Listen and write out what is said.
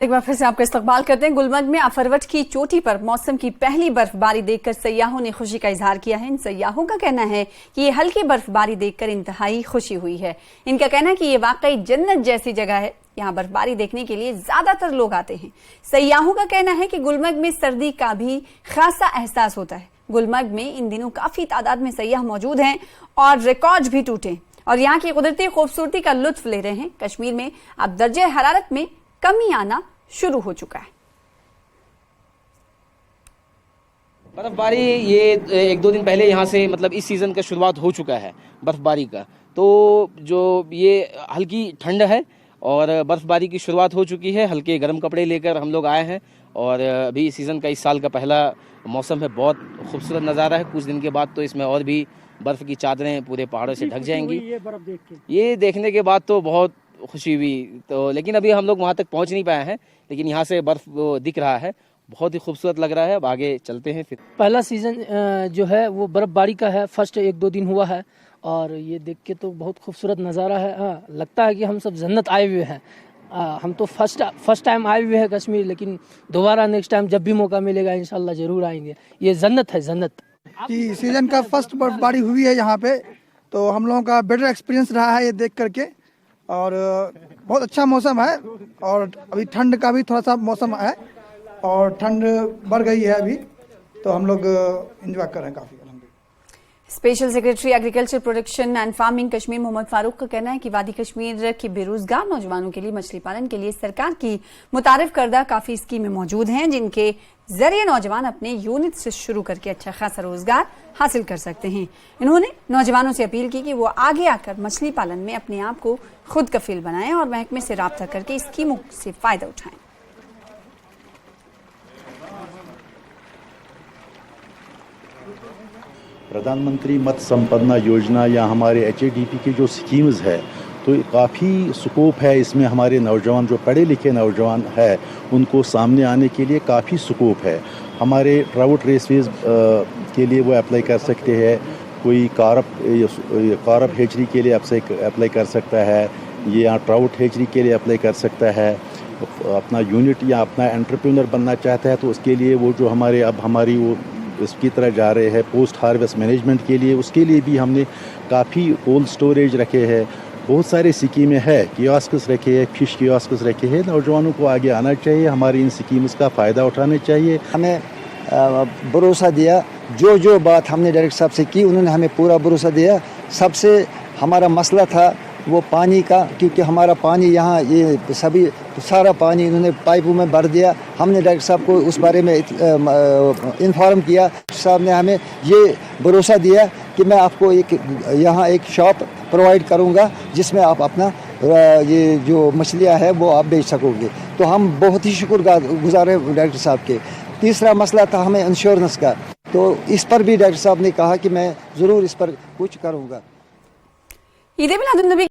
एक बार फिर से आपका इस्तकबाल करते हैं। गुलमर्ग में अफरवट की चोटी पर मौसम की पहली बर्फबारी देखकर सयाहों ने खुशी का इजहार किया है। इन सयाहों का कहना है कि ये हल्की बर्फबारी देखकर इंतहाई खुशी हुई है। इनका कहना है कि ये वाकई जन्नत जैसी जगह है। यहाँ बर्फबारी देखने के लिए ज्यादातर लोग आते हैं। सयाहों का कहना है कि गुलमर्ग में सर्दी का भी खासा एहसास होता है। गुलमर्ग में इन दिनों काफी तादाद में सयाह मौजूद हैं और रिकॉर्ड भी टूटे और यहाँ की कुदरती खूबसूरती का लुत्फ ले रहे हैं। कश्मीर में अब दर्जे हरारत में कमी आना शुरू हो चुका है। बर्फबारी ये एक दो दिन पहले यहाँ से मतलब इस सीज़न का शुरुआत हो चुका है बर्फबारी का। तो जो ये हल्की ठंड है और बर्फबारी की शुरुआत हो चुकी है। हल्के गर्म कपड़े लेकर हम लोग आए हैं और अभी इस सीज़न का इस साल का पहला मौसम है। बहुत खूबसूरत नज़ारा है। कुछ दिन के बाद तो इसमें और भी बर्फ़ की चादरें पूरे पहाड़ों से ढक जाएंगी। ये देखने के बाद तो बहुत खुशी हुई। तो लेकिन अभी हम लोग वहाँ तक पहुँच नहीं पाए हैं, लेकिन यहाँ से बर्फ़ दिख रहा है। बहुत ही खूबसूरत लग रहा है। अब आगे चलते हैं। फिर पहला सीज़न जो है वो बर्फ़बारी का है। फर्स्ट एक दो दिन हुआ है और ये देख के तो बहुत खूबसूरत नज़ारा है। लगता है कि हम सब जन्नत आए हुए हैं। हम तो फर्स्ट टाइम आए हुए हैं कश्मीर, लेकिन दोबारा नेक्स्ट टाइम जब भी मौका मिलेगा इंशाल्लाह ज़रूर आएंगे। ये जन्नत है, जन्नत। कि सीज़न का फर्स्ट बर्फबारी हुई है यहाँ पे, तो हम लोगों का बेटर एक्सपीरियंस रहा है ये देख करके। और बहुत अच्छा मौसम है और अभी ठंड का भी थोड़ा सा मौसम है और ठंड बढ़ गई है अभी, तो हम लोग एंजॉय कर रहे हैं काफ़ी। Special secretary agriculture production and farming Kashmir Mohammad Farooq का कहना है कि वादी कश्मीर के बेरोजगार नौजवानों के लिए मछली पालन के लिए सरकार की मुतारिफ करदा काफी स्कीमें मौजूद हैं, जिनके जरिए नौजवान अपने यूनिट से शुरू करके अच्छा खासा रोजगार हासिल कर सकते हैं। इन्होंने नौजवानों से अपील की कि वो आगे आकर मछली पालन में अपने आप को खुद कफील बनाएं और महकमे से राब्ता करके स्कीमों से फायदा उठाएं। प्रधानमंत्री मत्स्य संपदा योजना या हमारे HADP की जो स्कीम्स है, तो काफ़ी स्कोप है इसमें। हमारे नौजवान जो पढ़े लिखे नौजवान है उनको सामने आने के लिए काफ़ी स्कोप है। हमारे ट्राउट रेसवेज के लिए वो अप्लाई कर सकते हैं। कोई कारप हेचरी के लिए अप्लाई कर सकता है, ये यहाँ ट्राउट हेचरी के लिए अप्लाई कर सकता है। अपना यूनिट या अपना एंटरप्रेन्योर बनना चाहता है तो उसके लिए वो जो हमारी वो इसकी तरह जा रहे हैं पोस्ट हार्वेस्ट मैनेजमेंट के लिए, उसके लिए भी हमने काफ़ी कोल्ड स्टोरेज रखे हैं। बहुत सारे स्कीमें हैं, कियोस्क्स रखे हैं, फिश कियोस्क्स रखे हैं। नौजवानों को आगे आना चाहिए, हमारी इन स्कीम्स का फ़ायदा उठाना चाहिए। हमें भरोसा दिया, जो बात हमने डायरेक्टर साहब से की उन्होंने हमें पूरा भरोसा दिया। सबसे हमारा मसला था वो पानी का, क्योंकि हमारा पानी यहाँ ये सभी सारा पानी इन्होंने पाइपों में भर दिया। हमने डायरेक्टर साहब को उस बारे में इन्फॉर्म किया। साहब ने हमें ये भरोसा दिया कि मैं आपको यहाँ एक शॉप प्रोवाइड करूँगा जिसमें आप अपना ये जो मछलियाँ हैं वो आप बेच सकोगे। तो हम बहुत ही शुक्रगुजार हैं डायरेक्टर साहब के। तीसरा मसला था हमें इंश्योरेंस का, तो इस पर भी डायरेक्टर साहब ने कहा कि मैं ज़रूर इस पर कुछ करूँगा। ईद-ए-मिलादुन्नबी